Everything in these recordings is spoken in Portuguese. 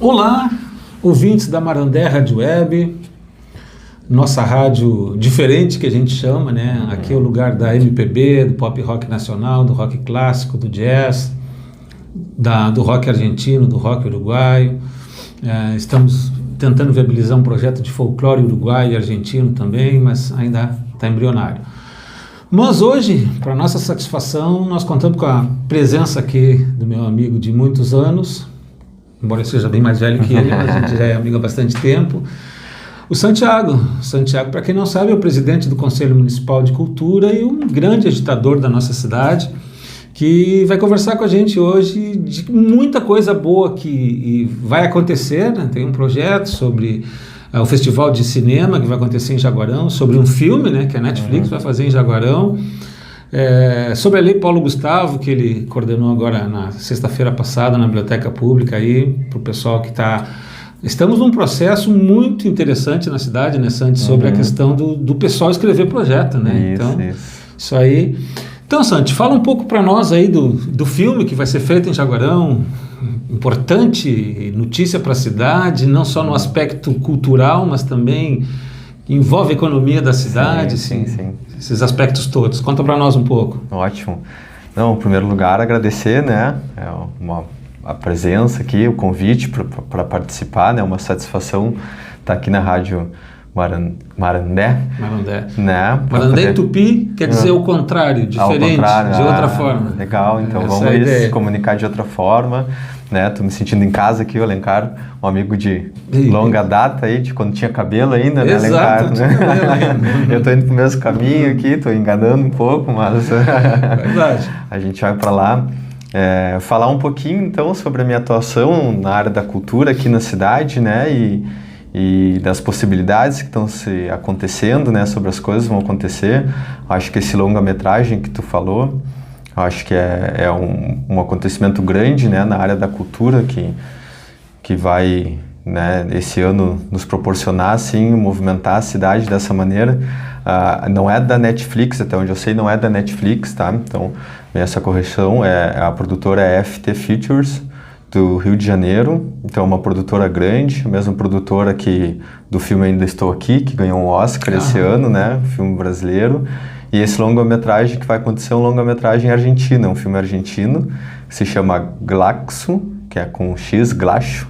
Olá, ouvintes da Marandé Rádio Web, nossa rádio diferente que a gente chama, né? Aqui é o lugar da MPB, do pop rock nacional, do rock clássico, do jazz, do rock argentino, do rock uruguaio. Estamos tentando viabilizar um projeto de folclore uruguaio e argentino também, mas ainda está embrionário. Mas hoje, para nossa satisfação, nós contamos com a presença aqui do meu amigo de muitos anos, embora eu seja bem mais velho que ele, mas a gente já é amigo há bastante tempo, o Santiago. Santiago, para quem não sabe, é o presidente do Conselho Municipal de Cultura e um grande agitador da nossa cidade, que vai conversar com a gente hoje de muita coisa boa que vai acontecer, né? Tem um projeto sobre o Festival de Cinema que vai acontecer em Jaguarão, sobre um filme, né, que a Netflix vai fazer em Jaguarão, sobre a Lei Paulo Gustavo, que ele coordenou agora na sexta-feira passada na Biblioteca Pública, aí, para o pessoal que está... Estamos num processo muito interessante na cidade, né, Santi, sobre a questão do pessoal escrever projeto, né? Isso aí... Então, Santi, fala um pouco para nós aí do filme que vai ser feito em Jaguarão, importante notícia para a cidade, não só no aspecto cultural, mas também envolve a economia da cidade, sim. Esses aspectos todos. Conta para nós um pouco. Ótimo. Não, em primeiro lugar, agradecer, né, a presença aqui, o convite para participar, né, uma satisfação estar aqui na Rádio Marandé. Né? Marandé Tupi quer dizer o contrário, diferente, de outra forma. Legal, então vamos se comunicar de outra forma. Né? Tô me sentindo em casa aqui, o Alencar, um amigo de longa data aí, de quando tinha cabelo ainda, né, Alencar? Eu tô indo pro mesmo caminho aqui, tô enganando um pouco, mas verdade. A gente vai para lá. Falar um pouquinho então sobre a minha atuação na área da cultura aqui na cidade, né, e das possibilidades que estão se acontecendo, né, sobre as coisas que vão acontecer. Acho que esse longa-metragem que tu falou, acho que é um acontecimento grande, né, na área da cultura que vai, né, esse ano nos proporcionar, assim, movimentar a cidade dessa maneira. Não é da Netflix, até onde eu sei, não é da Netflix, tá? Então, essa correção a produtora é FT Features, do Rio de Janeiro, então é uma produtora grande, a mesma produtora do filme Ainda Estou Aqui, que ganhou um Oscar esse ano, né, filme brasileiro, e esse longa-metragem que vai acontecer é um longa-metragem argentino, é um filme argentino, que se chama Glaxo, que é com X, Glaxo.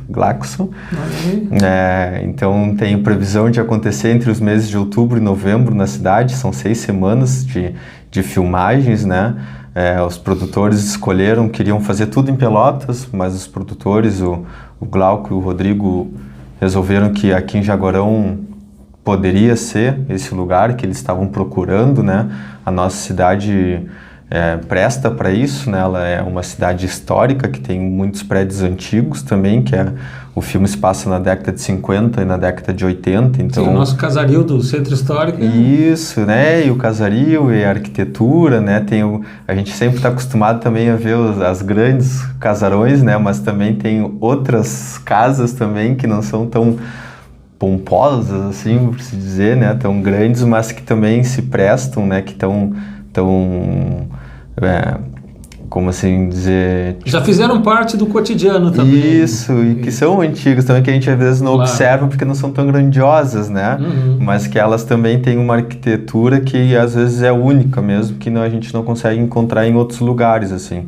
Então tem previsão de acontecer entre os meses de outubro e novembro na cidade, são 6 semanas de filmagens, né. Os produtores queriam fazer tudo em Pelotas, mas os produtores, o Glauco e o Rodrigo, resolveram que aqui em Jaguarão poderia ser esse lugar que eles estavam procurando, né? A nossa cidade presta para isso, né? Ela é uma cidade histórica que tem muitos prédios antigos também, o filme se passa na década de 50 e na década de 80, então... Sim, o nosso casario do Centro Histórico. Isso, né, e o casario e a arquitetura, né, a gente sempre está acostumado também a ver as grandes casarões, né, mas também tem outras casas também que não são tão pomposas, assim, por se dizer, né, tão grandes, mas que também se prestam, né, que estão como assim dizer... Já fizeram parte do cotidiano também. Isso, e que são antigas também, que a gente às vezes não observa porque não são tão grandiosas, né? Mas que elas também têm uma arquitetura que às vezes é única mesmo, que a gente não consegue encontrar em outros lugares, assim.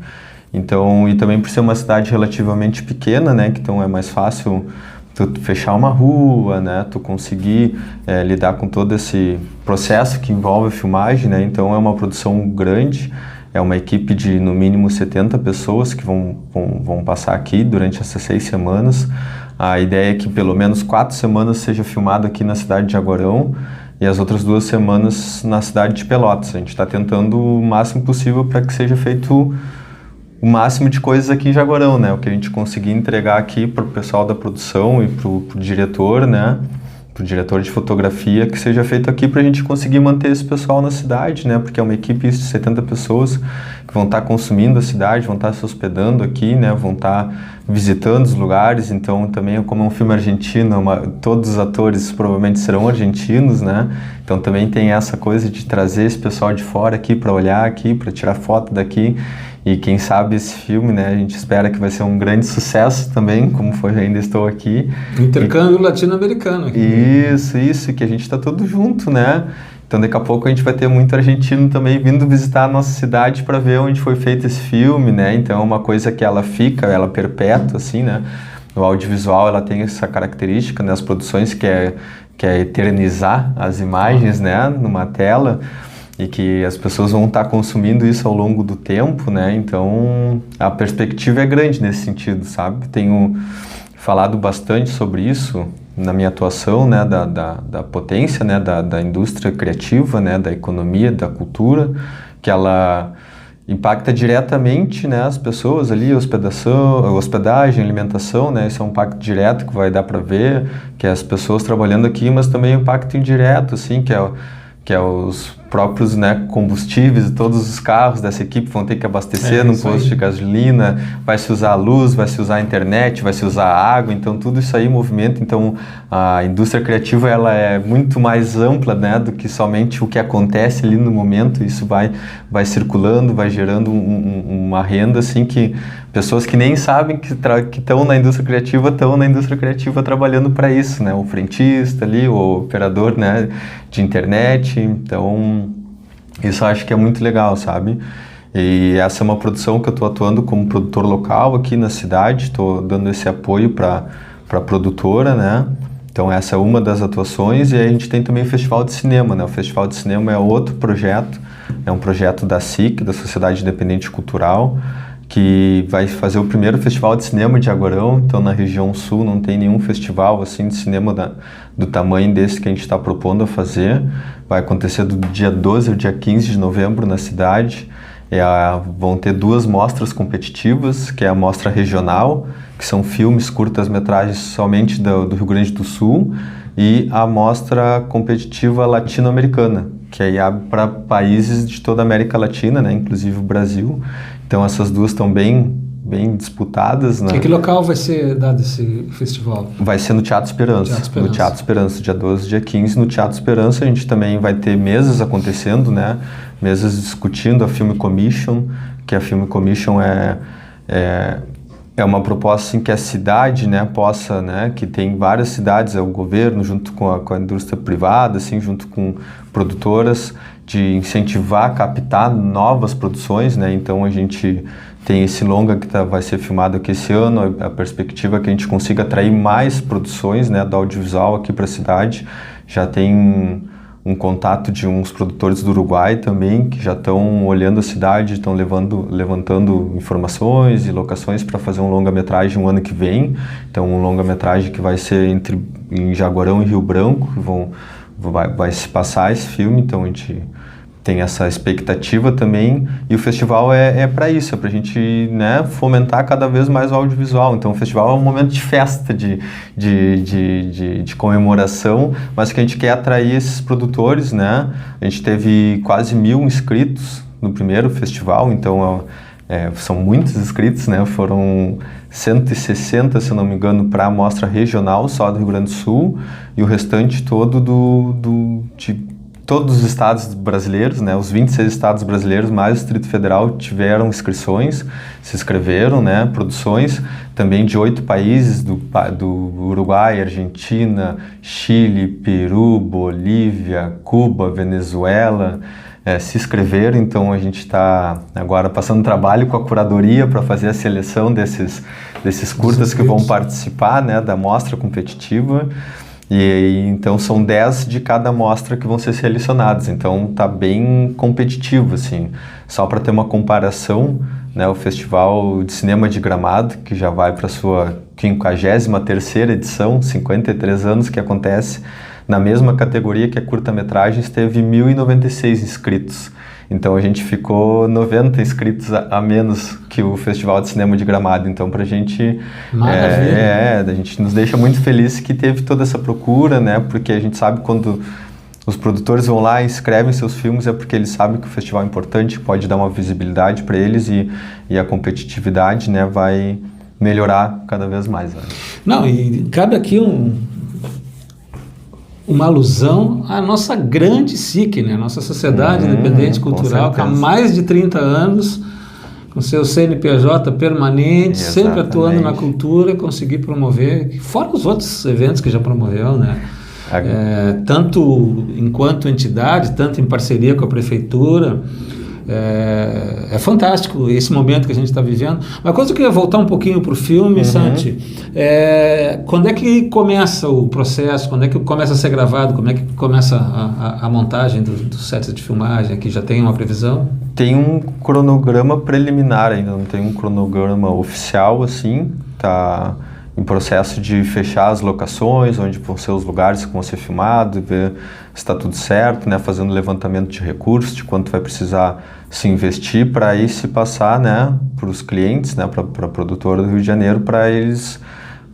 Então, e também por ser uma cidade relativamente pequena, né? Então é mais fácil tu fechar uma rua, né? Tu conseguir lidar com todo esse processo que envolve a filmagem, né? Então é uma produção grande. É uma equipe de, no mínimo, 70 pessoas que vão passar aqui durante essas 6 semanas. A ideia é que pelo menos 4 semanas seja filmado aqui na cidade de Jaguarão e as outras 2 semanas na cidade de Pelotas. A gente está tentando o máximo possível para que seja feito o máximo de coisas aqui em Jaguarão, né? O que a gente conseguir entregar aqui para o pessoal da produção e para o diretor, né? Para o diretor de fotografia, que seja feito aqui para a gente conseguir manter esse pessoal na cidade, né? Porque é uma equipe de 70 pessoas que vão estar consumindo a cidade, vão estar se hospedando aqui, né? Vão estar visitando os lugares. Então, também, como é um filme argentino, todos os atores provavelmente serão argentinos, né? Então, também tem essa coisa de trazer esse pessoal de fora aqui para olhar aqui, para tirar foto daqui. E quem sabe esse filme, né, a gente espera que vai ser um grande sucesso também, como foi Ainda Estou Aqui. Intercâmbio latino-americano aqui. Isso, que a gente está todo junto, né? Então daqui a pouco a gente vai ter muito argentino também vindo visitar a nossa cidade para ver onde foi feito esse filme, né? Então é uma coisa que ela fica, ela perpétua, assim, né? O audiovisual, ela tem essa característica, né? As produções que é eternizar as imagens, né? Numa tela, e que as pessoas vão estar consumindo isso ao longo do tempo, né? Então a perspectiva é grande nesse sentido, sabe? Tenho falado bastante sobre isso na minha atuação, né, da potência, né, da indústria criativa, né, da economia, da cultura, que ela impacta diretamente, né, as pessoas ali, hospedagem, alimentação, né, esse é um impacto direto que vai dar para ver, que é as pessoas trabalhando aqui, mas também um impacto indireto, assim, que é os próprios, né, combustíveis, todos os carros dessa equipe vão ter que abastecer num posto de gasolina, vai se usar a luz, vai se usar a internet, vai se usar a água, então tudo isso aí movimenta. Então a indústria criativa, ela é muito mais ampla, né, do que somente o que acontece ali no momento. Isso vai circulando, vai gerando uma renda, assim, que pessoas que nem sabem que estão na indústria criativa trabalhando para isso, né, o frentista ali, o operador, né, de internet. Então isso eu acho que é muito legal, sabe? E essa é uma produção que eu estou atuando como produtor local aqui na cidade, estou dando esse apoio para a produtora, né? Então essa é uma das atuações. E aí a gente tem também o Festival de Cinema, né? O Festival de Cinema é outro projeto, é um projeto da SIC, da Sociedade Independente Cultural, que vai fazer o primeiro festival de cinema de Jaguarão. Então na região sul não tem nenhum festival assim de cinema do tamanho desse que a gente está propondo a fazer. Vai acontecer do dia 12 ao dia 15 de novembro na cidade. Vão ter 2 mostras competitivas, que é a mostra regional, que são filmes, curtas-metragens somente do Rio Grande do Sul, e a mostra competitiva latino-americana, que aí abre para países de toda a América Latina, né, inclusive o Brasil. Então essas 2 estão bem disputadas, né? Em que local vai ser dado esse festival? Vai ser no Teatro Esperança. No Teatro Esperança, dia 12 e dia 15, no Teatro Esperança. A gente também vai ter mesas acontecendo, né? Mesas discutindo a Film Commission, que a Film Commission é uma proposta assim, que a cidade, né, possa, né, que tem várias cidades, é o governo junto com a indústria privada, assim, junto com produtoras, de incentivar, captar novas produções, né? Então a gente tem esse longa que vai ser filmado aqui esse ano, a perspectiva é que a gente consiga atrair mais produções, né, do audiovisual aqui para a cidade. Já tem um contato de uns produtores do Uruguai também, que já estão olhando a cidade, estão levantando informações e locações para fazer um longa-metragem o ano que vem. Então um longa-metragem que vai ser em Jaguarão e Rio Branco, vai se passar esse filme, então a gente tem essa expectativa também, e o festival é para isso, é para a gente, né, fomentar cada vez mais o audiovisual. Então o festival é um momento de festa, de comemoração, mas que a gente quer atrair esses produtores, né? A gente teve quase 1.000 inscritos no primeiro festival, então são muitos inscritos, né? Foram 160, se não me engano, para a mostra regional só do Rio Grande do Sul, e o restante todo de todos os estados brasileiros, né, os 26 estados brasileiros, mais o Distrito Federal, tiveram inscrições, se inscreveram, né, produções também de 8 países, do Uruguai, Argentina, Chile, Peru, Bolívia, Cuba, Venezuela, se inscreveram. Então a gente está agora passando trabalho com a curadoria para fazer a seleção desses curtas que vão participar, né, da mostra competitiva. E então são 10 de cada mostra que vão ser selecionados, então tá bem competitivo, assim. Só para ter uma comparação, né, o Festival de Cinema de Gramado, que já vai para a sua 53ª edição, 53 anos que acontece, na mesma categoria que a curta-metragens, teve 1.096 inscritos. Então a gente ficou 90 inscritos a menos que o Festival de Cinema de Gramado. Então pra gente a gente nos deixa muito feliz que teve toda essa procura, né? Porque a gente sabe quando os produtores vão lá e inscrevem seus filmes é porque eles sabem que o festival é importante, pode dar uma visibilidade para eles, e a competitividade, né, vai melhorar cada vez mais. Né? Não, e cabe aqui uma alusão à nossa grande SIC, né? A nossa Sociedade Independente Cultural, que há mais de 30 anos com seu CNPJ permanente, Exatamente. sempre atuando na cultura, conseguir promover, fora os outros eventos que já promoveu, né? Tanto enquanto entidade, tanto em parceria com a prefeitura. É fantástico esse momento que a gente está vivendo. Uma coisa que eu queria voltar um pouquinho para o filme, Santi, quando é que começa o processo, quando é que começa a ser gravado, como é que começa a montagem dos sets de filmagem, aqui já tem uma previsão? Tem um cronograma preliminar ainda, não tem um cronograma oficial, assim, tá em processo de fechar as locações, onde vão ser os lugares que vão ser filmados, ver se está tudo certo, né, fazendo levantamento de recursos, de quanto vai precisar se investir para aí se passar, né, para os clientes, né, para a produtora do Rio de Janeiro, para eles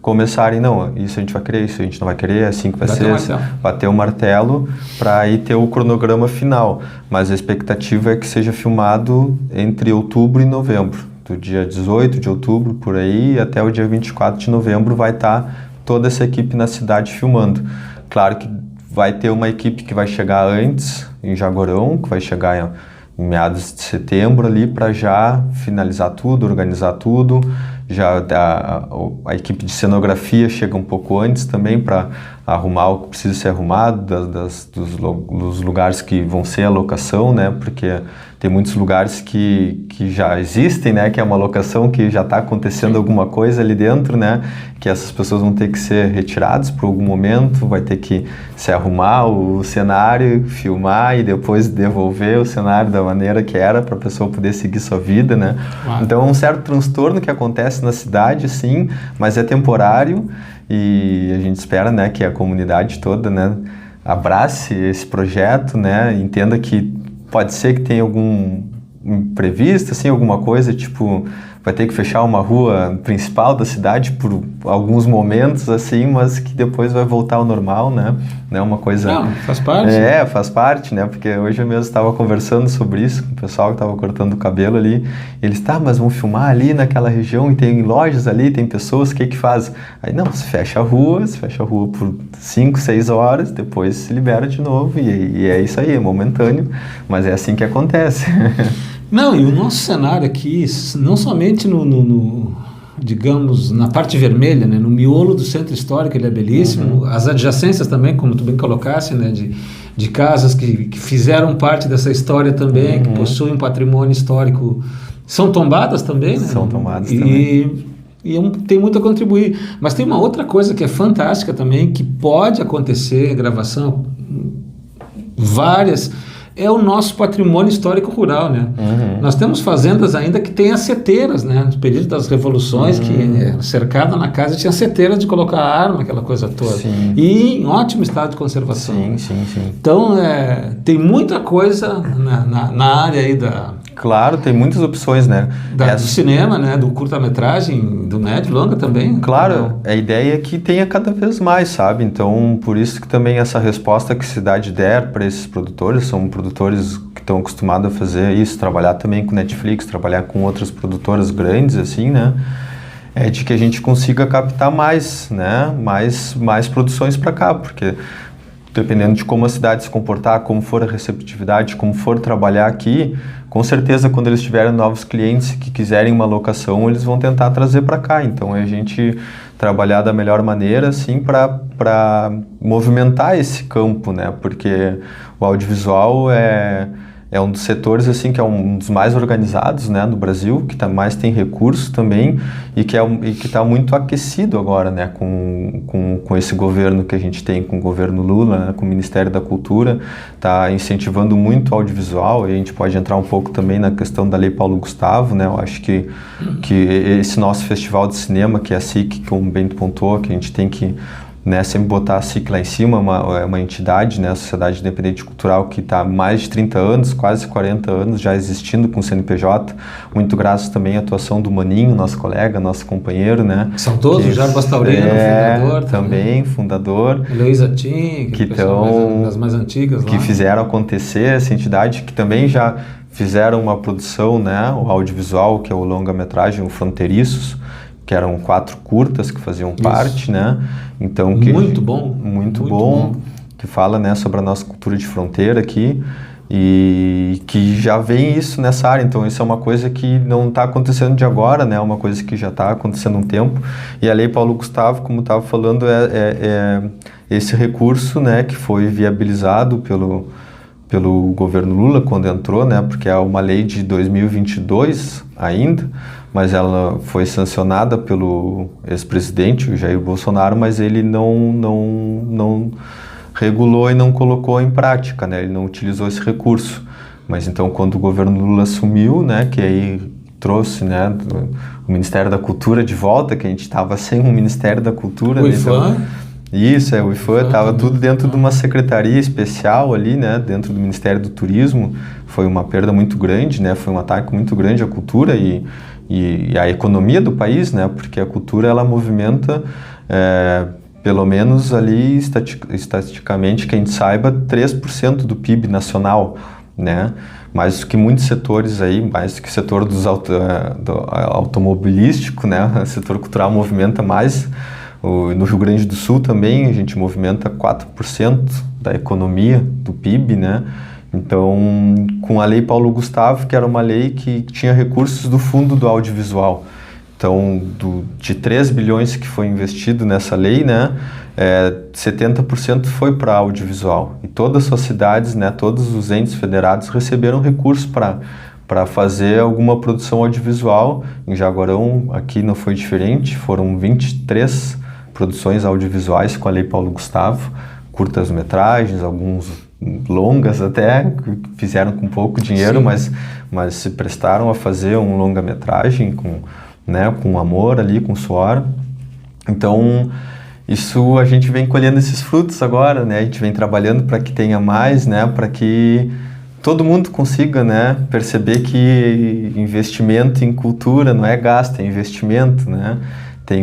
começarem, não, isso a gente vai querer, isso a gente não vai querer, é assim que vai ser, bater o martelo, para aí ter o cronograma final. Mas a expectativa é que seja filmado entre outubro e novembro. Do dia 18 de outubro, por aí, até o dia 24 de novembro vai estar toda essa equipe na cidade filmando. Claro que vai ter uma equipe que vai chegar antes, em Jaguarão, que vai chegar em meados de setembro ali, para já finalizar tudo, organizar tudo. Já a equipe de cenografia chega um pouco antes também para arrumar o que precisa ser arrumado dos lugares que vão ser a locação, né? Porque tem muitos lugares que já existem, né? Que é uma locação que já está acontecendo alguma coisa ali dentro, né? Que essas pessoas vão ter que ser retiradas por algum momento, vai ter que se arrumar o cenário, filmar e depois devolver o cenário da maneira que era para a pessoa poder seguir sua vida, né? Então é um certo transtorno que acontece na cidade, sim, mas é temporário e a gente espera, né, que a comunidade toda, né, abrace esse projeto, né, entenda que pode ser que tenha algum imprevisto, assim, alguma coisa, tipo, vai ter que fechar uma rua principal da cidade por alguns momentos, assim, mas que depois vai voltar ao normal, né? Não é uma coisa... Não, faz parte. Faz parte, né? Porque hoje eu mesmo estava conversando sobre isso com o pessoal que estava cortando o cabelo ali. E eles, mas vão filmar ali naquela região e tem lojas ali, tem pessoas, o que faz? Aí, não, se fecha a rua por 5, 6 horas, depois se libera de novo e é isso aí, é momentâneo, mas é assim que acontece. Não, e o nosso cenário aqui, não somente digamos, na parte vermelha, né, no miolo do centro histórico, ele é belíssimo, as adjacências também, como tu bem colocasse, né, de casas que fizeram parte dessa história também, que possuem um patrimônio histórico, são tombadas também, né? São tombadas também. E tem muito a contribuir. Mas tem uma outra coisa que é fantástica também, que pode acontecer, gravação, várias... é o nosso patrimônio histórico rural, né? Nós temos fazendas ainda que têm as seteiras, né? No período das revoluções, que cercada na casa tinha seteiras de colocar arma, aquela coisa toda. Sim. E em ótimo estado de conservação. Sim. Então, tem muita coisa na área aí da... Claro, tem muitas opções, né? Do cinema, né? Do curta-metragem, do médio, longa também. Claro, a ideia é que tenha cada vez mais, sabe? Então, por isso que também essa resposta que a cidade der para esses produtores, são produtores que estão acostumados a fazer isso, trabalhar também com Netflix, trabalhar com outras produtoras grandes, assim, né? É de que a gente consiga captar mais, né? Mais produções para cá, porque... dependendo de como a cidade se comportar, como for a receptividade, como for trabalhar aqui, com certeza quando eles tiverem novos clientes que quiserem uma locação, eles vão tentar trazer para cá. Então é a gente trabalhar da melhor maneira, assim, para movimentar esse campo, né? Porque o audiovisual é um dos setores, assim, que é um dos mais organizados, né, no Brasil, que mais tem recurso também e que está muito aquecido agora, né, com esse governo que a gente tem, com o governo Lula, né, com o Ministério da Cultura, está incentivando muito o audiovisual, e a gente pode entrar um pouco também na questão da Lei Paulo Gustavo, né, eu acho que esse nosso festival de cinema, que é a SIC, como o Bento pontuou, que a gente tem que, né, sempre botar a SIC lá em cima, uma entidade, né, a Sociedade Independente Cultural, que está há mais de 30 anos, quase 40 anos já existindo com o CNPJ, muito graças também à atuação do Maninho, nosso colega, nosso companheiro, né. São todos, o Jair Bastaurino, fundador. Também, fundador. Heloísa Tim, que estão das mais antigas lá. Que fizeram acontecer essa entidade, que também já fizeram uma produção, né, o audiovisual, que é o longa-metragem, o Fronteiriços, que eram 4 curtas que faziam parte, né? Então, muito bom, muito bom, que fala, né, sobre a nossa cultura de fronteira aqui. e que já vem isso nessa área. Então isso é uma coisa que não está acontecendo de agora, né? É uma coisa que já está acontecendo há um tempo. E a Lei Paulo Gustavo, como estava falando, é esse recurso, né, que foi viabilizado pelo governo Lula quando entrou, né? Porque é uma lei de 2022 ainda, mas ela foi sancionada pelo ex-presidente, o Jair Bolsonaro, mas ele não regulou e não colocou em prática, né? Ele não utilizou esse recurso. Mas então, quando o governo Lula assumiu, né, que aí trouxe, né, o Ministério da Cultura de volta, que a gente estava sem um Ministério da Cultura. O né? IFAM? Isso, o IFAM estava tudo dentro de uma secretaria especial ali, né, dentro do Ministério do Turismo. Foi uma perda muito grande, né, foi um ataque muito grande à cultura e à economia do país, né, porque a cultura ela movimenta, pelo menos ali estatisticamente, que a gente saiba, 3% do PIB nacional, né, mais do que muitos setores aí, mais do que o setor do automobilístico, né, o setor cultural movimenta mais. No Rio Grande do Sul também a gente movimenta 4% da economia do PIB, né? Então, com a Lei Paulo Gustavo, que era uma lei que tinha recursos do Fundo do Audiovisual. Então, de 3 bilhões que foi investido nessa lei, né, 70% foi para audiovisual. E todas as suas cidades, né, todos os entes federados receberam recursos para fazer alguma produção audiovisual. Em Jaguarão, aqui não foi diferente, foram 23 produções audiovisuais com a Lei Paulo Gustavo, curtas-metragens, alguns longas até, que fizeram com pouco dinheiro, mas se prestaram a fazer um longa-metragem com amor ali, com suor. Então, isso a gente vem colhendo esses frutos agora, né? A gente vem trabalhando para que tenha mais, né? Para que todo mundo consiga, né, perceber que investimento em cultura não é gasto, é investimento, né? Tem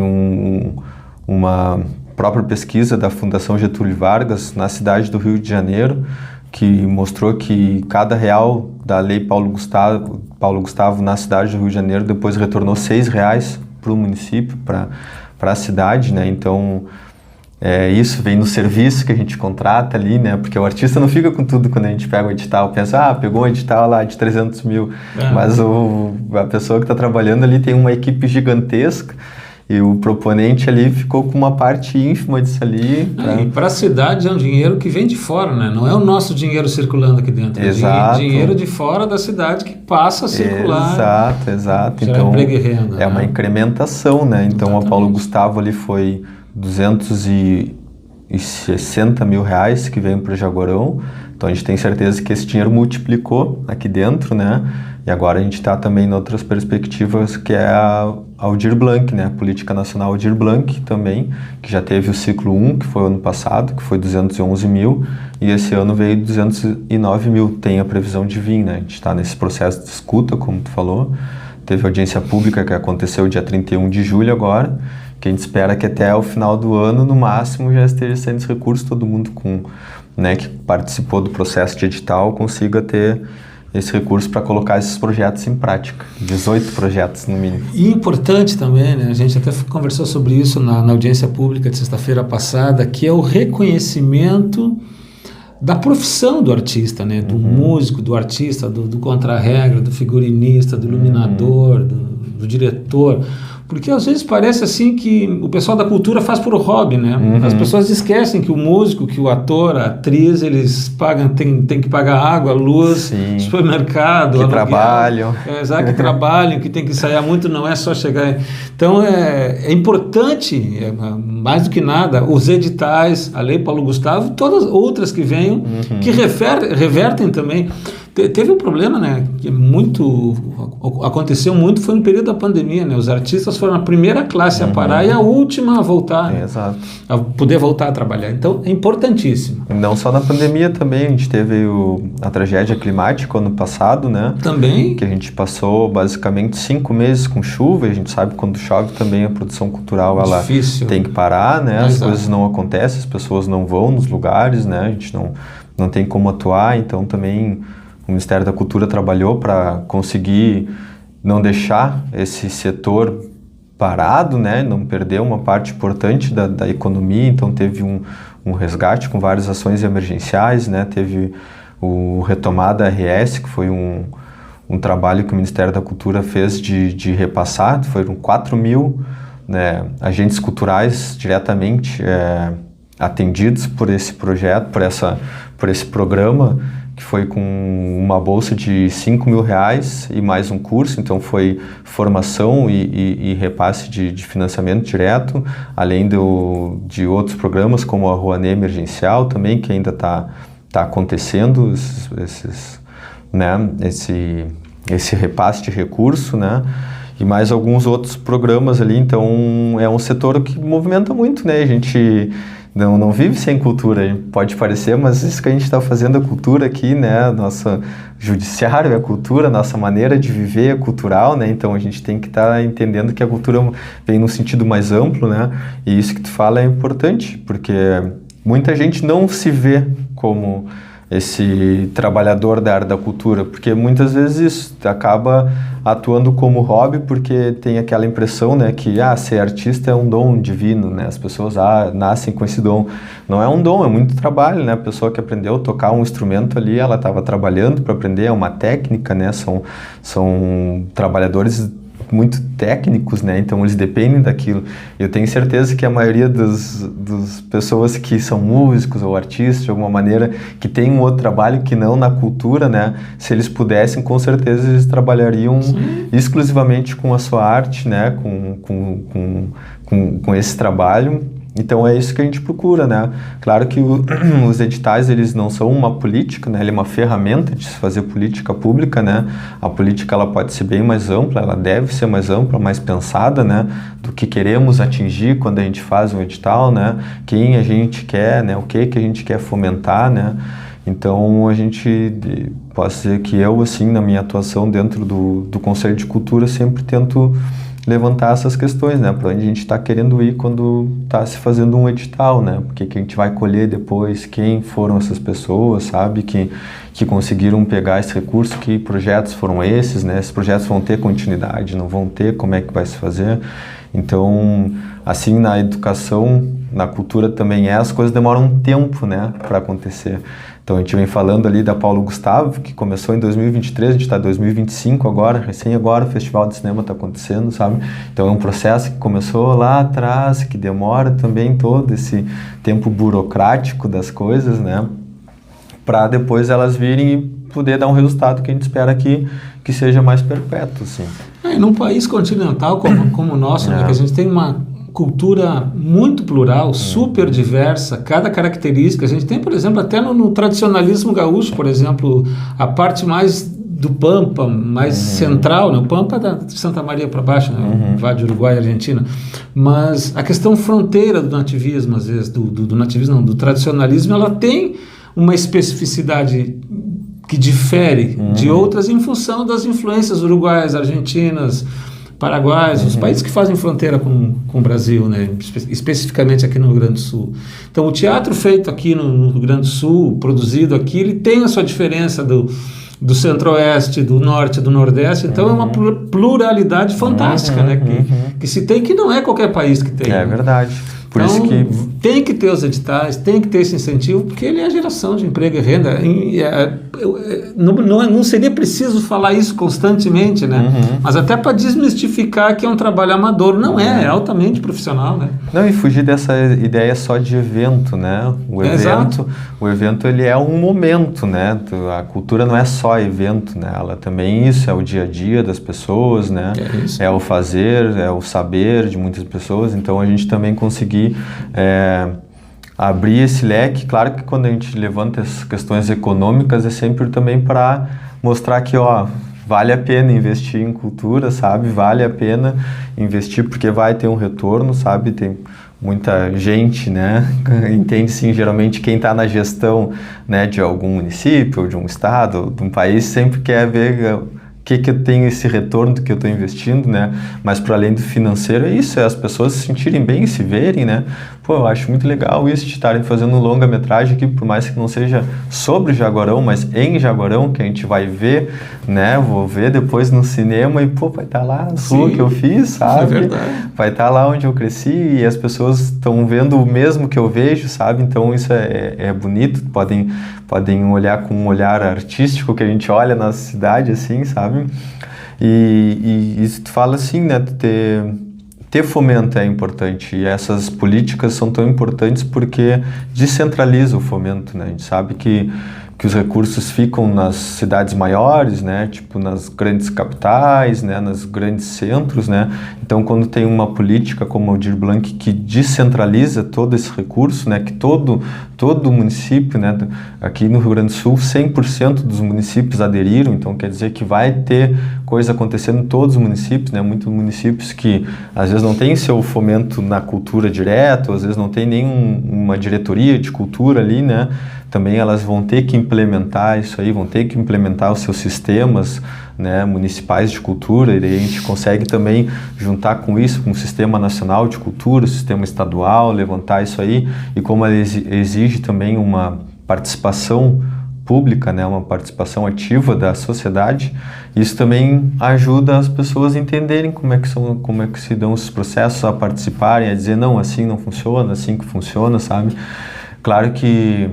uma própria pesquisa da Fundação Getúlio Vargas na cidade do Rio de Janeiro que mostrou que cada real da Lei Paulo Gustavo na cidade do Rio de Janeiro depois retornou R$6 para o município, para a cidade, né? Então, isso vem no serviço que a gente contrata ali, né? Porque o artista não fica com tudo quando a gente pega o edital. Pensa, pegou um edital lá de 300 mil. Mas a pessoa que está trabalhando ali tem uma equipe gigantesca e o proponente ali ficou com uma parte ínfima disso ali. E para a cidade é um dinheiro que vem de fora, né? Não é o nosso dinheiro circulando aqui dentro. Exato. É dinheiro de fora da cidade que passa a circular. Exato. Então, renda, uma incrementação, né? Então, a Paulo Gustavo ali foi 260 mil reais que veio para Jaguarão. Então a gente tem certeza que esse dinheiro multiplicou aqui dentro, né? E agora a gente está também em outras perspectivas, que é a Aldir Blanc, né? A Política Nacional Aldir Blanc também, que já teve o ciclo 1, que foi o ano passado, que foi 211 mil, e esse ano veio 209 mil. Tem a previsão de vir, né? A gente está nesse processo de escuta, como tu falou. Teve audiência pública que aconteceu dia 31 de julho agora, que a gente espera que até o final do ano, no máximo, já esteja saindo esse recurso, todo mundo que participou do processo de edital consiga ter esse recurso para colocar esses projetos em prática. 18 projetos, no mínimo. E importante também, né, a gente até conversou sobre isso na audiência pública de sexta-feira passada, que é o reconhecimento da profissão do artista, né, do músico, do artista, do contra-regra, do figurinista, do iluminador, do diretor. Porque às vezes parece assim que o pessoal da cultura faz por hobby, né? As pessoas esquecem que o músico, que o ator, a atriz, eles pagam, tem que pagar água, luz, supermercado, que trabalham. Exato, que trabalham, que tem que ensaiar muito, não é só chegar. Então é importante, mais do que nada, os editais, a Lei Paulo Gustavo, todas outras que venham, que revertem também. Teve um problema, né, que aconteceu muito, foi no período da pandemia, né, os artistas foram a primeira classe a parar e a última a voltar, Exato. A poder voltar a trabalhar, então é importantíssimo. Não só na pandemia também, a gente teve a tragédia climática ano passado, né, também, que a gente passou basicamente 5 meses com chuva, e a gente sabe que quando chove também a produção cultural ela tem que parar, né, as coisas não acontecem, as pessoas não vão nos lugares, né, a gente não tem como atuar, então também o Ministério da Cultura trabalhou para conseguir não deixar esse setor parado, né? Não perder uma parte importante da economia. Então teve um resgate com várias ações emergenciais, né? Teve o Retomada RS, que foi um trabalho que o Ministério da Cultura fez de repassar, foram 4.000, né, agentes culturais diretamente atendidos por esse projeto, por esse programa, que foi com uma bolsa de R$5.000 e mais um curso, então foi formação e repasse de financiamento direto, além de outros programas como a Rouanet Emergencial também, que ainda está acontecendo, esse repasse de recurso, né? E mais alguns outros programas ali, então é um setor que movimenta muito, né? A gente não vive sem cultura, pode parecer, mas isso que a gente está fazendo, a cultura aqui, né? Nosso judiciário é a cultura, nossa maneira de viver é cultural, né? Então a gente tem que estar entendendo que a cultura vem num sentido mais amplo, né? E isso que tu fala é importante, porque muita gente não se vê como esse trabalhador da área da cultura, porque muitas vezes isso acaba atuando como hobby, porque tem aquela impressão, né, que ser artista é um dom divino, né, as pessoas nascem com esse dom. Não é um dom, é muito trabalho, né, a pessoa que aprendeu a tocar um instrumento ali, ela estava trabalhando para aprender, é uma técnica, né, são trabalhadores muito técnicos, né? Então eles dependem daquilo. Eu tenho certeza que a maioria das pessoas que são músicos ou artistas, de alguma maneira, que tem um outro trabalho que não na cultura, né? Se eles pudessem, com certeza eles trabalhariam exclusivamente com a sua arte, né? Com esse trabalho. Então é isso que a gente procura, né? Claro que os editais, eles não são uma política, né? Ele é uma ferramenta de se fazer política pública, né? A política, ela pode ser bem mais ampla, ela deve ser mais ampla, mais pensada, né? Do que queremos atingir quando a gente faz um edital, né? Quem a gente quer, né? O que a gente quer fomentar, né? Então posso dizer que eu, assim, na minha atuação dentro do Conselho de Cultura, sempre tento levantar essas questões, né? Para onde a gente está querendo ir quando está se fazendo um edital, né? Porque que a gente vai colher depois, quem foram essas pessoas, sabe? Que conseguiram pegar esse recurso, que projetos foram esses, né? Esses projetos vão ter continuidade, não vão ter, como é que vai se fazer? Então, assim, na educação, na cultura também as coisas demoram um tempo, né? Para acontecer. Então a gente vem falando ali da Paulo Gustavo, que começou em 2023, a gente está em 2025 agora, recém agora o Festival de Cinema está acontecendo, sabe? Então é um processo que começou lá atrás, que demora também todo esse tempo burocrático das coisas, né? Para depois elas virem e poder dar um resultado que a gente espera que seja mais perpétuo, assim. Num país continental como o nosso, né, que a gente tem uma cultura muito plural, super diversa, cada característica. A gente tem, por exemplo, até no tradicionalismo gaúcho, por exemplo, a parte mais do Pampa, mais central, né? O Pampa é da Santa Maria para baixo, né? Vai de Uruguai e Argentina. Mas a questão fronteira do nativismo, às vezes, do nativismo não, do tradicionalismo, ela tem uma especificidade que difere de outras em função das influências uruguaias, argentinas, paraguaios, os países que fazem fronteira com o Brasil, né? Especificamente aqui no Rio Grande do Sul. Então, o teatro feito aqui no Rio Grande do Sul, produzido aqui, ele tem a sua diferença do centro-oeste, do norte, do nordeste. Então, é uma pluralidade fantástica, né? Que se tem, que não é qualquer país que tem. É verdade. Por então, isso que tem que ter os editais, tem que ter esse incentivo, porque ele é a geração de emprego e renda. Não seria preciso falar isso constantemente, né? Mas até para desmistificar que é um trabalho amador. Não é altamente profissional, né? Não, e fugir dessa ideia só de evento, né? O evento ele é um momento, né? A cultura não é só evento, né? Ela também é o dia a dia das pessoas, né? É o fazer, é o saber de muitas pessoas. Então a gente também conseguir abrir esse leque. Claro que quando a gente levanta as questões econômicas é sempre também para mostrar que, vale a pena investir em cultura, sabe? Vale a pena investir porque vai ter um retorno, sabe? Tem muita gente, né? Entende, sim, geralmente quem está na gestão, né, de algum município, de um estado, de um país, sempre quer ver que eu tenho esse retorno do que eu estou investindo, né? Mas para além do financeiro é isso, é as pessoas se sentirem bem e se verem, né? Pô, eu acho muito legal isso de estarem fazendo um longa-metragem aqui, por mais que não seja sobre Jaguarão, mas em Jaguarão, que a gente vai ver, né? Vou ver depois no cinema e, pô, vai estar lá a rua que eu fiz, sabe? É verdade. Vai estar lá onde eu cresci e as pessoas estão vendo o mesmo que eu vejo, sabe? Então isso é bonito, podem olhar com um olhar artístico que a gente olha na cidade, assim, sabe? E tu fala assim, né? Ter fomento é importante e essas políticas são tão importantes porque descentraliza o fomento, né? A gente sabe que os recursos ficam nas cidades maiores, né? Tipo nas grandes capitais, né? Nos grandes centros, né? Então, quando tem uma política como o Aldir Blanc que descentraliza todo esse recurso, né? Que todo município, né? Aqui no Rio Grande do Sul, 100% dos municípios aderiram, então quer dizer que vai ter coisa acontecendo em todos os municípios, né? Muitos municípios que às vezes não tem seu fomento na cultura direto, às vezes não tem nenhuma diretoria de cultura ali, né? Também elas vão ter que implementar isso aí, vão ter que implementar os seus sistemas, né, municipais de cultura, e daí a gente consegue também juntar com isso, com o Sistema Nacional de Cultura, o Sistema Estadual, levantar isso aí, e como ela exige também uma participação pública, né, uma participação ativa da sociedade, isso também ajuda as pessoas a entenderem como é que se dão os processos, a participarem, a dizer, não, assim não funciona, assim que funciona, sabe? Claro que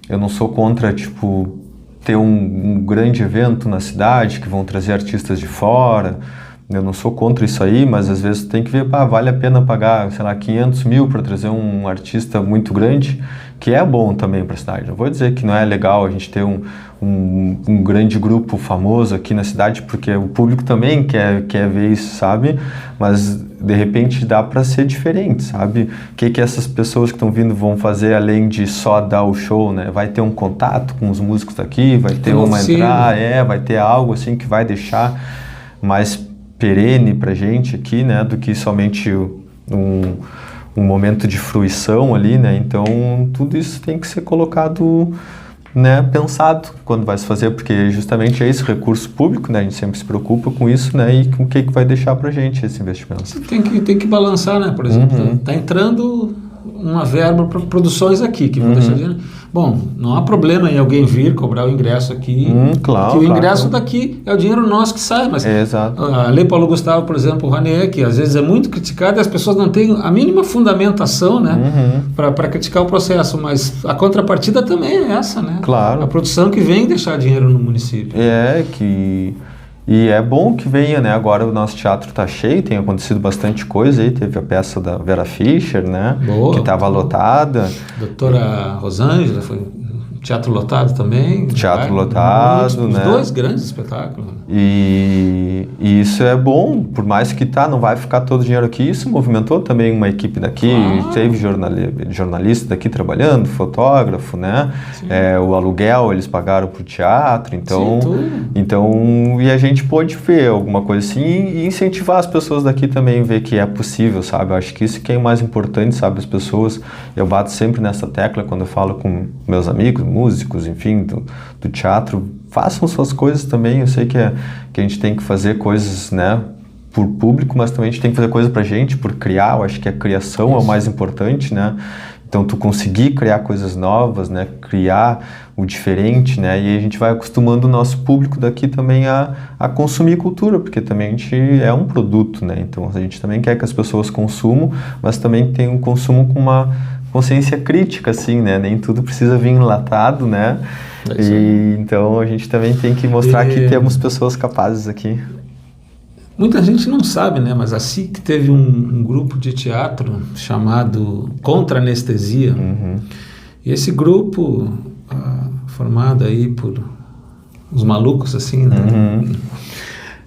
eu não sou contra, tipo, ter um grande evento na cidade que vão trazer artistas de fora. Eu não sou contra isso aí, mas às vezes tem que ver, vale a pena pagar, sei lá, 500 mil para trazer um artista muito grande, que é bom também para a cidade. Não vou dizer que não é legal a gente ter um grande grupo famoso aqui na cidade, porque o público também quer ver isso, sabe? Mas, de repente, dá para ser diferente, sabe? O que essas pessoas que estão vindo vão fazer além de só dar o show, né? Vai ter um contato com os músicos daqui, vai ter uma entrada, vai ter algo assim que vai deixar mais perene pra gente aqui, né? Do que somente um momento de fruição ali, né? Então, tudo isso tem que ser colocado, né, pensado quando vai se fazer, porque justamente é esse recurso público, né? A gente sempre se preocupa com isso, né? E com o que vai deixar pra gente esse investimento. Você tem que balançar, né? Por exemplo, tá entrando uma verba para produções aqui, que vão deixar dinheiro. Bom, não há problema em alguém vir cobrar o ingresso aqui, claro, que o ingresso daqui é o dinheiro nosso que sai, mas exato. A Lei Paulo Gustavo, por exemplo, o Rouanet, que às vezes é muito criticado e as pessoas não têm a mínima fundamentação, né, para criticar o processo, mas a contrapartida também é essa, né? Claro. A produção que vem deixar dinheiro no município. E é bom que venha, né? Agora o nosso teatro está cheio, tem acontecido bastante coisa aí. Teve a peça da Vera Fischer, né? Boa, que estava lotada. Doutora Rosângela, foi teatro lotado também. Teatro lotado, né? Os dois grandes espetáculos. E isso é bom, por mais que não vai ficar todo o dinheiro aqui. Isso movimentou também uma equipe daqui, teve jornalista daqui trabalhando, fotógrafo, né? O aluguel eles pagaram para o teatro, então e a gente pôde ver alguma coisa assim e incentivar as pessoas daqui também a ver que é possível, sabe? Eu acho que isso que é o mais importante, sabe? As pessoas, eu bato sempre nessa tecla quando eu falo com meus amigos, músicos, enfim, do teatro, façam suas coisas também. Eu sei que a gente tem que fazer coisas, né, por público, mas também a gente tem que fazer coisa pra gente, por criar. Eu acho que a criação é o mais importante, né? Então, tu conseguir criar coisas novas, né, criar o diferente, né, e a gente vai acostumando o nosso público daqui também a consumir cultura, porque também a gente é um produto, né, então a gente também quer que as pessoas consumam, mas também tem um consumo com uma consciência crítica, assim, né, nem tudo precisa vir enlatado, né, então a gente também tem que mostrar que temos pessoas capazes aqui. Muita gente não sabe, né? Mas a SIC teve um grupo de teatro chamado Contra Anestesia. E esse grupo, formado aí por uns malucos assim, né?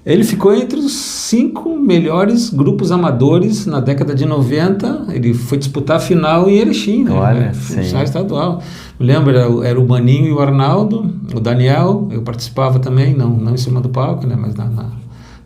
Ele ficou entre os 5 melhores grupos amadores na década de 90. Ele foi disputar a final em Erechim, né? Olha, final estadual. Me lembro, era o Maninho e o Arnaldo, o Daniel. Eu participava também, não em cima do palco, né? Mas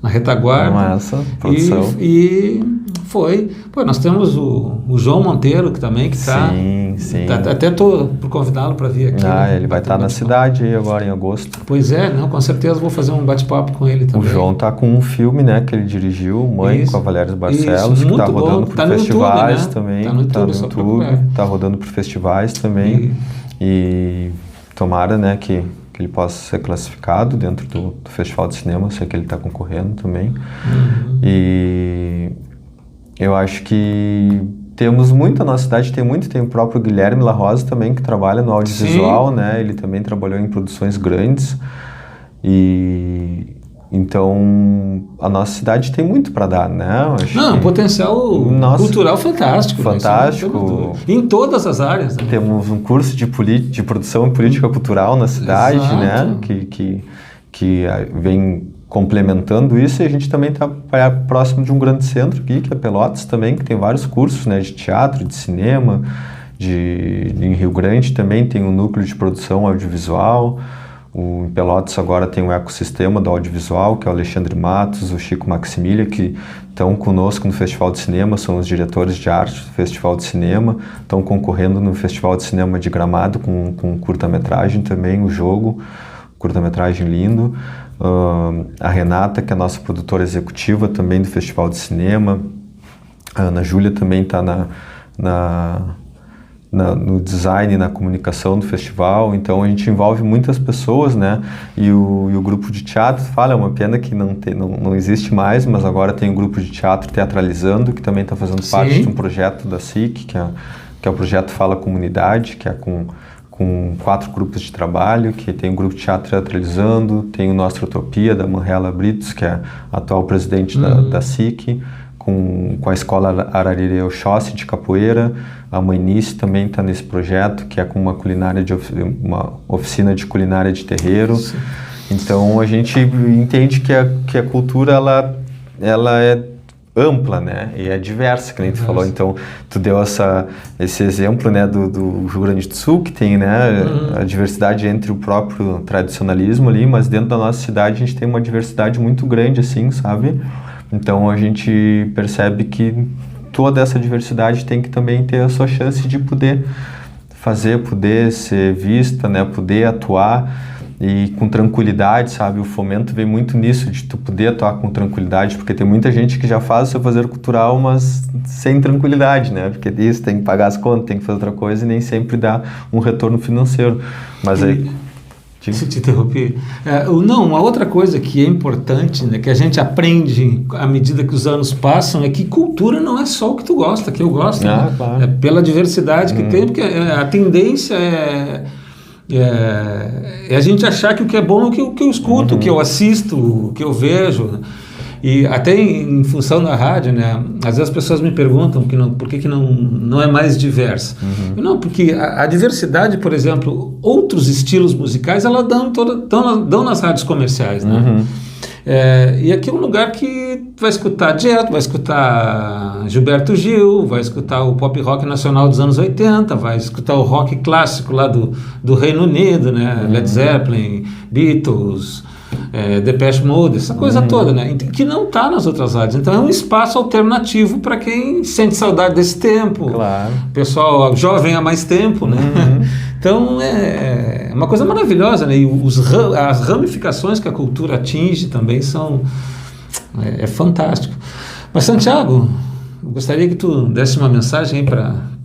na retaguarda. Massa, produção. E Foi. Pô, nós temos o João Monteiro, que também está... Sim. Até estou por convidá-lo para vir aqui. Ele vai estar na cidade aí agora em agosto. Pois é, não, com certeza vou fazer um bate-papo com ele também. O João está com um filme, né, que ele dirigiu, Mãe, com a Valéria Barcelos, que está rodando por festivais também. Está no YouTube, está rodando por festivais também. E tomara, né, que ele possa ser classificado dentro do Festival de Cinema, sei que ele está concorrendo também. E eu acho que temos muito, a nossa cidade tem muito, tem o próprio Guilherme La Rosa também, que trabalha no audiovisual, né, ele também trabalhou em produções grandes, e então a nossa cidade tem muito para dar, né? Um potencial cultural fantástico. Fantástico. Em todas as áreas. Né? Temos um curso de produção e política cultural na cidade, né? Que vem complementando isso, e a gente também está próximo de um grande centro aqui, que é Pelotas também, que tem vários cursos, né, de teatro, de cinema, em Rio Grande também tem um núcleo de produção audiovisual. Em Pelotas agora tem um ecossistema do audiovisual, que é o Alexandre Matos, o Chico Maximília, que estão conosco no Festival de Cinema, são os diretores de arte do Festival de Cinema, estão concorrendo no Festival de Cinema de Gramado com curta-metragem também, o Jogo, curta-metragem lindo. A Renata, que é a nossa produtora executiva também do Festival de Cinema. A Ana Júlia também está no design e na comunicação do festival, então a gente envolve muitas pessoas, né? E o grupo de teatro, é uma pena que não existe mais, mas agora tem um grupo de teatro Teatralizando, que também está fazendo parte de um projeto da SIC, que é o projeto Fala Comunidade, que é com 4 grupos de trabalho, que tem o grupo de teatro Teatralizando, tem o Nossa Utopia, da Manrela Britos, que é a atual presidente da SIC, com a escola Ararire Oxóssi de capoeira. A Mainice também está nesse projeto, que é com uma oficina de culinária de terreiro. Sim. Então a gente entende que a cultura ela é ampla, né? E é diversa, que nem tu falou. Então tu deu esse exemplo, né, do Rio Grande do Sul, que tem, né, a diversidade entre o próprio tradicionalismo ali, mas dentro da nossa cidade a gente tem uma diversidade muito grande, assim, sabe? Então a gente percebe que toda essa diversidade tem que também ter a sua chance de poder fazer, poder ser vista, né, poder atuar e com tranquilidade, sabe? O fomento vem muito nisso, de tu poder atuar com tranquilidade, porque tem muita gente que já faz o seu fazer cultural, mas sem tranquilidade, né? Porque isso, tem que pagar as contas, tem que fazer outra coisa e nem sempre dá um retorno financeiro. Mas aí... Se te interromper. Uma outra coisa que é importante, né, que a gente aprende à medida que os anos passam, é que cultura não é só o que tu gosta, que eu gosto. Né? Claro. É pela diversidade que tem, porque a tendência é a gente achar que o que é bom é o que eu escuto, o que eu assisto, o que eu vejo. Né? E até em função da rádio, né? Às vezes as pessoas me perguntam por que não é mais diversa. Não, porque a diversidade, por exemplo, outros estilos musicais, ela dão nas rádios comerciais, né? E aqui é um lugar que vai escutar direto, vai escutar Gilberto Gil, vai escutar o pop rock nacional dos anos 80, vai escutar o rock clássico lá do Reino Unido, né? Led Zeppelin, Beatles... Depeche Mode, essa coisa toda, né? Que não está nas outras rádios. Então é um espaço alternativo para quem sente saudade desse tempo. Claro. Pessoal jovem há mais tempo, né? Então é uma coisa maravilhosa, né? E as ramificações que a cultura atinge também são... É fantástico. Mas, Santiago, eu gostaria que tu desse uma mensagem aí para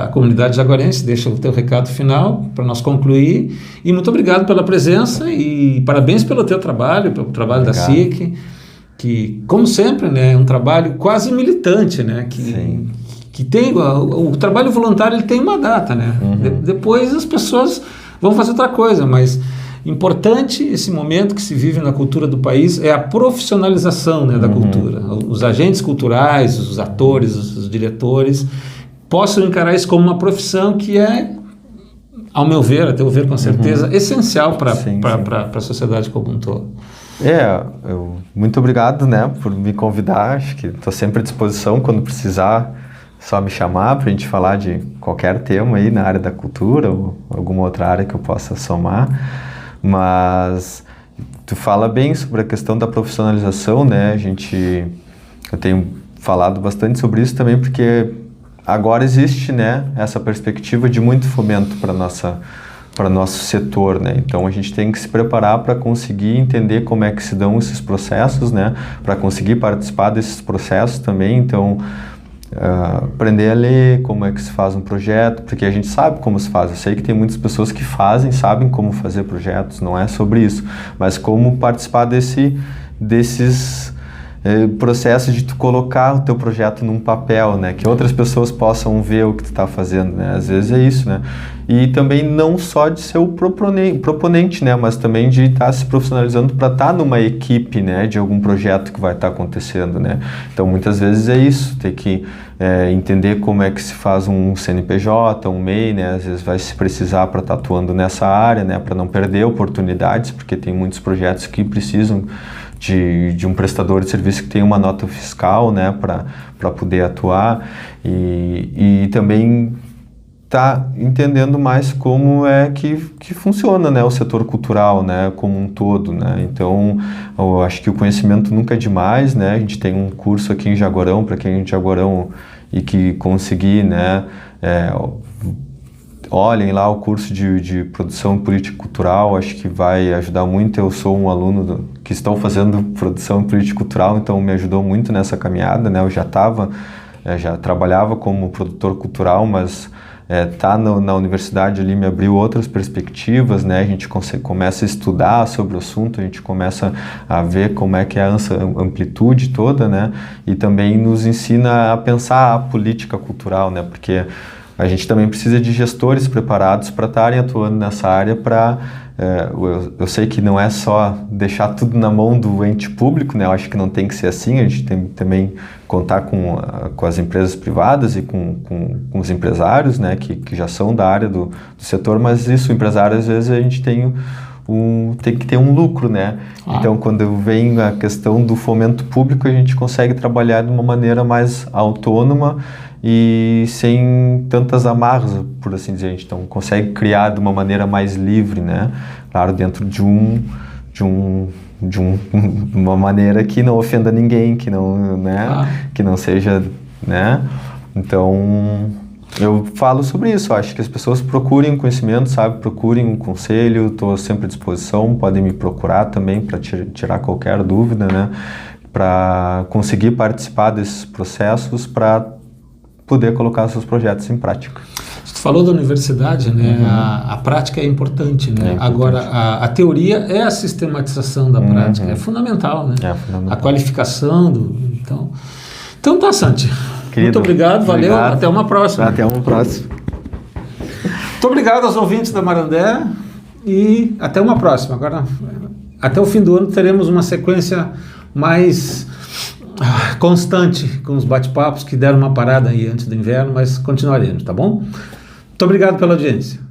a comunidade jaguarense, deixa o teu recado final para nós concluir, e muito obrigado pela presença e parabéns pelo teu trabalho, pelo trabalho da SIC, que, como sempre, né, é um trabalho quase militante, né, que tem, o trabalho voluntário ele tem uma data, né, depois as pessoas vão fazer outra coisa, mas importante esse momento que se vive na cultura do país é a profissionalização, né, da cultura, os agentes culturais, os atores, os diretores, possam encarar isso como uma profissão que é, ao meu ver, a teu ver com certeza, essencial para a sociedade como um todo. Muito obrigado, né, por me convidar, acho que estou sempre à disposição quando precisar, só me chamar para a gente falar de qualquer tema aí na área da cultura ou alguma outra área que eu possa somar, mas tu fala bem sobre a questão da profissionalização, né, eu tenho falado bastante sobre isso também, porque agora existe, né, essa perspectiva de muito fomento para nosso setor, né? Então a gente tem que se preparar para conseguir entender como é que se dão esses processos, né? Para conseguir participar desses processos também. Então aprender a ler como é que se faz um projeto, porque a gente sabe como se faz. Eu sei que tem muitas pessoas que sabem como fazer projetos, não é sobre isso, mas como participar desses processo de tu colocar o teu projeto num papel, né? Que outras pessoas possam ver o que tu está fazendo, né? Às vezes é isso, né? E também não só de ser o proponente, né? Mas também de estar se profissionalizando para estar numa equipe, né? De algum projeto que vai estar acontecendo, né? Então, muitas vezes é isso, ter que entender como é que se faz um CNPJ, um MEI, né? Às vezes vai se precisar para estar atuando nessa área, né? Para não perder oportunidades, porque tem muitos projetos que precisam de um prestador de serviço que tem uma nota fiscal, né, para poder atuar e também tá entendendo mais como é que funciona, né, o setor cultural, né, como um todo, né. Então, eu acho que o conhecimento nunca é demais, né. A gente tem um curso aqui em Jaguarão, para quem é de Jaguarão e que conseguir, né, olhem lá o curso de produção política cultural, acho que vai ajudar muito. Eu sou um aluno que estou fazendo produção política cultural, então me ajudou muito nessa caminhada, né? Eu já trabalhava como produtor cultural, mas tá na universidade ali me abriu outras perspectivas, né? A gente começa a estudar sobre o assunto, a gente começa a ver como é que é a amplitude toda, né? E também nos ensina a pensar a política cultural, né? Porque a gente também precisa de gestores preparados para estarem atuando nessa área eu sei que não é só deixar tudo na mão do ente público, né? Eu acho que não tem que ser assim, a gente tem que também contar com as empresas privadas e com os empresários, né? Que já são da área do setor, mas isso, o empresário, às vezes a gente tem que ter um lucro, né? Então, quando vem a questão do fomento público, a gente consegue trabalhar de uma maneira mais autônoma e sem tantas amarras, por assim dizer. A gente então consegue criar de uma maneira mais livre, né? Claro, dentro de uma maneira que não ofenda ninguém, que não, né? Que não seja, né? Então, eu falo sobre isso. Acho que as pessoas procurem conhecimento, sabe? Procurem um conselho. Estou sempre à disposição. Podem me procurar também para tirar qualquer dúvida, né? Para conseguir participar desses processos, para poder colocar seus projetos em prática. Você falou da universidade, né? A prática é importante, né? Importante. Agora, a teoria é a sistematização da prática, é fundamental, né? A qualificação Então tá, Santi. Querido, muito obrigado, valeu, até uma próxima. Até uma próxima. Muito obrigado aos ouvintes da Marandé e até uma próxima. Agora, até o fim do ano teremos uma sequência mais constante com os bate-papos que deram uma parada aí antes do inverno, mas continuaremos, tá bom? Muito obrigado pela audiência.